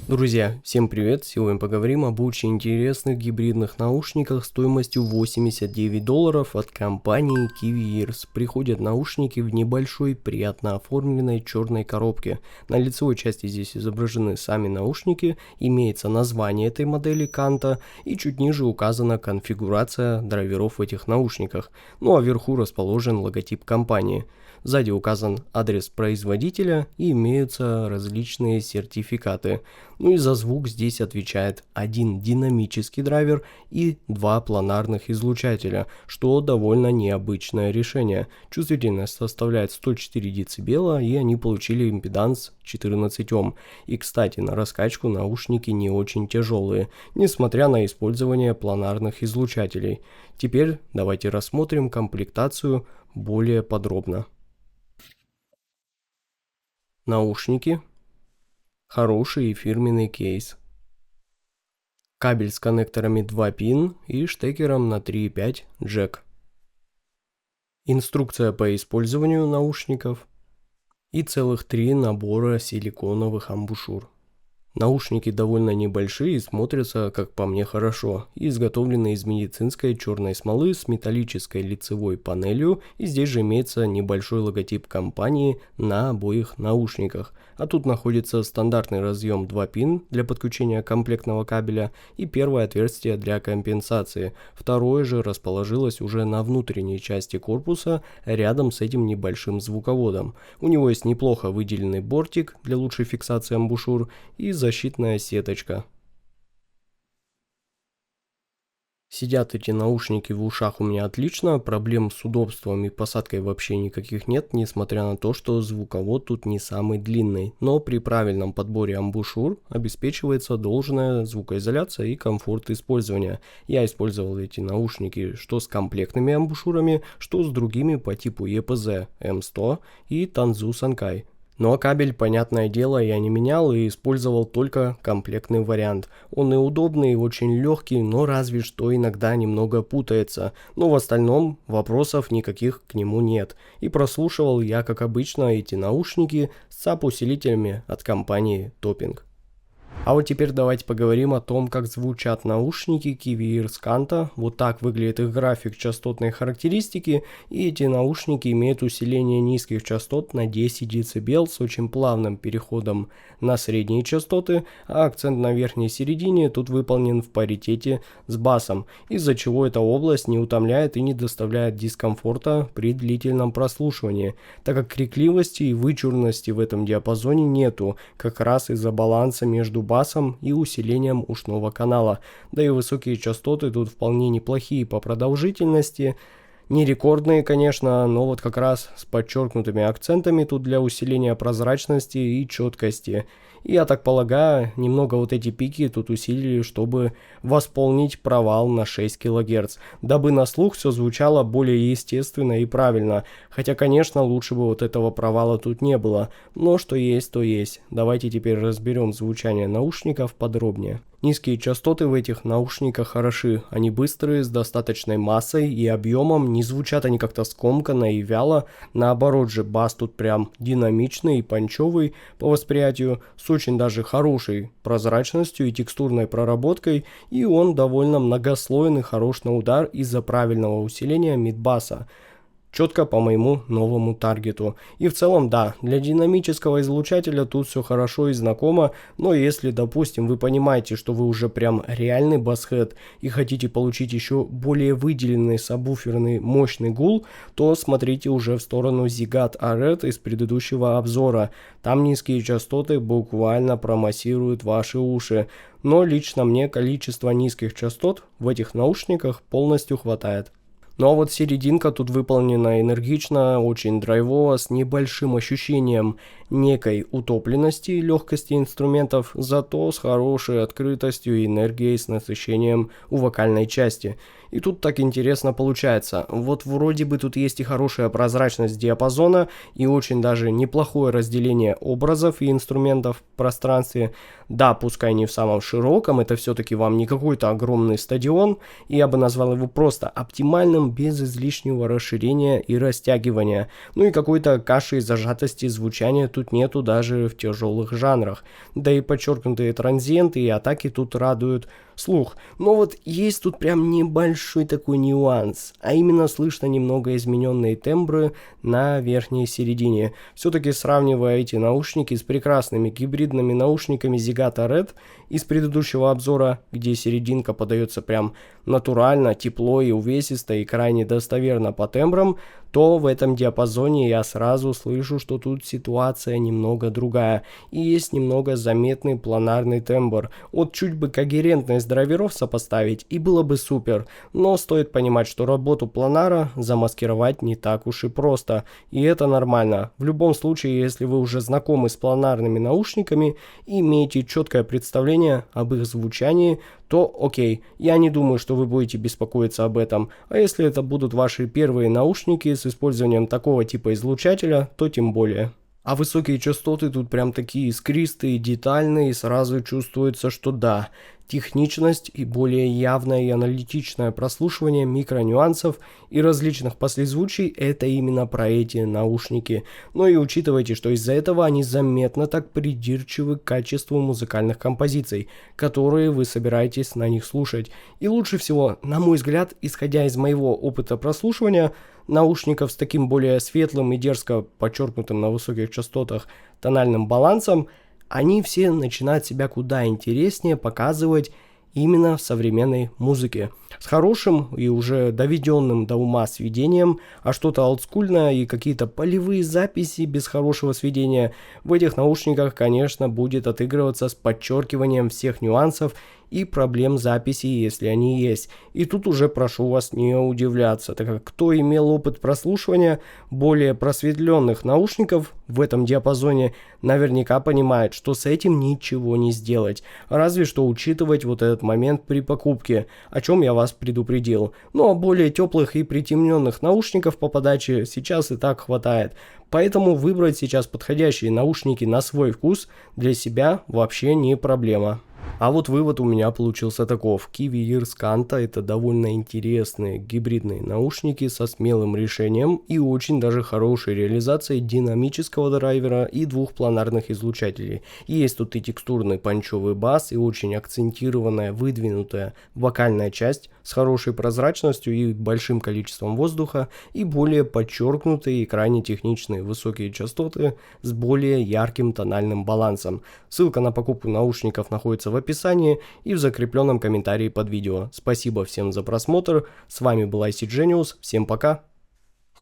Друзья, всем привет! Сегодня поговорим об очень интересных гибридных наушниках стоимостью $89 от компании Kiwi Ears. Приходят наушники в небольшой, приятно оформленной черной коробке. На лицевой части здесь изображены сами наушники, имеется название этой модели Kanto и чуть ниже указана конфигурация драйверов в этих наушниках. Ну а вверху расположен логотип компании. Сзади указан адрес производителя и имеются различные сертификаты. Ну и за звук здесь отвечает один динамический драйвер и два планарных излучателя, что довольно необычное решение. Чувствительность составляет 104 дБ и они получили импеданс 14 Ом. И кстати, на раскачку наушники не очень тяжелые, несмотря на использование планарных излучателей. Теперь давайте рассмотрим комплектацию более подробно. Наушники, хороший и фирменный кейс, кабель с коннекторами 2 пин и штекером на 3,5 джек, инструкция по использованию наушников и целых 3 набора силиконовых амбушюр. Наушники довольно небольшие и смотрятся, как по мне, хорошо, и изготовлены из медицинской черной смолы с металлической лицевой панелью, и здесь же имеется небольшой логотип компании на обоих наушниках. А тут находится стандартный разъем 2 пин для подключения комплектного кабеля и первое отверстие для компенсации. Второе же расположилось уже на внутренней части корпуса рядом с этим небольшим звуководом. У него есть неплохо выделенный бортик для лучшей фиксации амбушюр и защитная сеточка. Сидят эти наушники в ушах у меня отлично, проблем с удобством и посадкой вообще никаких нет, несмотря на то, что звуковод тут не самый длинный. Но при правильном подборе амбушюр обеспечивается должная звукоизоляция и комфорт использования. Я использовал эти наушники что с комплектными амбушюрами, что с другими по типу EPZ M100 и Tanzu Sankai. Но кабель, понятное дело, я не менял и использовал только комплектный вариант. Он и удобный, и очень легкий, но разве что иногда немного путается. Но в остальном вопросов никаких к нему нет. И прослушивал я, как обычно, эти наушники с SAP-усилителями от компании Topping. А вот теперь давайте поговорим о том, как звучат наушники Kiwi Ears Kanto. Вот так выглядит их график частотной характеристики. И эти наушники имеют усиление низких частот на 10 дБ с очень плавным переходом на средние частоты, а акцент на верхней середине тут выполнен в паритете с басом, из-за чего эта область не утомляет и не доставляет дискомфорта при длительном прослушивании, так как крикливости и вычурности в этом диапазоне нету, как раз из-за баланса между басом и усилением ушного канала. Да и высокие частоты тут вполне неплохие по продолжительности. Не рекордные, конечно, но вот как раз с подчеркнутыми акцентами тут для усиления прозрачности и четкости. И я так полагаю, немного вот эти пики тут усилили, чтобы восполнить провал на 6 кГц, дабы на слух все звучало более естественно и правильно. Хотя, конечно, лучше бы вот этого провала тут не было, но что есть, то есть. Давайте теперь разберем звучание наушников подробнее. Низкие частоты в этих наушниках хороши, они быстрые, с достаточной массой и объемом, не звучат они как-то скомканно и вяло, наоборот же бас тут прям динамичный и панчевый по восприятию, с очень даже хорошей прозрачностью и текстурной проработкой, и он довольно многослойный, хорош на удар из-за правильного усиления мидбаса. Четко по моему новому таргету. И в целом, да, для динамического излучателя тут все хорошо и знакомо, но если, допустим, вы понимаете, что вы уже прям реальный басхед и хотите получить еще более выделенный сабвуферный мощный гул, то смотрите уже в сторону Zigat Ared из предыдущего обзора. Там низкие частоты буквально промассируют ваши уши. Но лично мне количество низких частот в этих наушниках полностью хватает. Ну а вот серединка тут выполнена энергично, очень драйвово, с небольшим ощущением некой утопленности и легкости инструментов, зато с хорошей открытостью и энергией, с насыщением у вокальной части. И тут так интересно получается. Вот вроде бы тут есть и хорошая прозрачность диапазона, и очень даже неплохое разделение образов и инструментов в пространстве. Да, пускай не в самом широком, это все-таки вам не какой-то огромный стадион, и я бы назвал его просто оптимальным, без излишнего расширения и растягивания. Ну и какой-то каши и зажатости звучания тут нету даже в тяжелых жанрах. Да и подчеркнутые транзиенты и атаки тут радуют слух. Но вот есть тут прям небольшой такой нюанс, а именно слышно немного измененные тембры на верхней середине. Все-таки сравнивая эти наушники с прекрасными гибридными наушниками Zigata Red из предыдущего обзора, где серединка подается прям натурально, тепло и увесисто и крайне достоверно по тембрам, то в этом диапазоне я сразу слышу, что тут ситуация немного другая и есть немного заметный планарный тембр. Вот чуть бы когерентность драйверов сопоставить и было бы супер, но стоит понимать, что работу планара замаскировать не так уж и просто, и это нормально. В любом случае, если вы уже знакомы с планарными наушниками и имеете четкое представление об их звучании, то окей, я не думаю, что вы будете беспокоиться об этом. А если это будут ваши первые наушники с использованием такого типа излучателя, то тем более. А высокие частоты тут прям такие искристые, детальные, и сразу чувствуется, что да, техничность и более явное и аналитичное прослушивание микронюансов и различных послезвучий – это именно про эти наушники. Но и учитывайте, что из-за этого они заметно так придирчивы к качеству музыкальных композиций, которые вы собираетесь на них слушать. И лучше всего, на мой взгляд, исходя из моего опыта прослушивания, наушников с таким более светлым и дерзко подчеркнутым на высоких частотах тональным балансом, они все начинают себя куда интереснее показывать именно в современной музыке. С хорошим и уже доведенным до ума сведением, а что-то олдскульное и какие-то полевые записи без хорошего сведения в этих наушниках, конечно, будет отыгрываться с подчеркиванием всех нюансов и проблем записи, если они есть. И тут уже прошу вас не удивляться, так как кто имел опыт прослушивания более просветленных наушников в этом диапазоне, наверняка понимает, что с этим ничего не сделать, разве что учитывать вот этот момент при покупке, о чем я вас предупредил. Ну а более теплых и притемненных наушников по подаче сейчас и так хватает. Поэтому выбрать сейчас подходящие наушники на свой вкус для себя вообще не проблема. А вот вывод у меня получился таков. Kiwi Ears Kanta — это довольно интересные гибридные наушники со смелым решением и очень даже хорошей реализацией динамического драйвера и двух планарных излучателей. Есть тут и текстурный панчевый бас, и очень акцентированная, выдвинутая вокальная часть с хорошей прозрачностью и большим количеством воздуха, и более подчеркнутые и крайне техничные высокие частоты с более ярким тональным балансом. Ссылка на покупку наушников находится в описании и в закрепленном комментарии под видео. Спасибо всем за просмотр. С вами был IC Genius. Всем пока.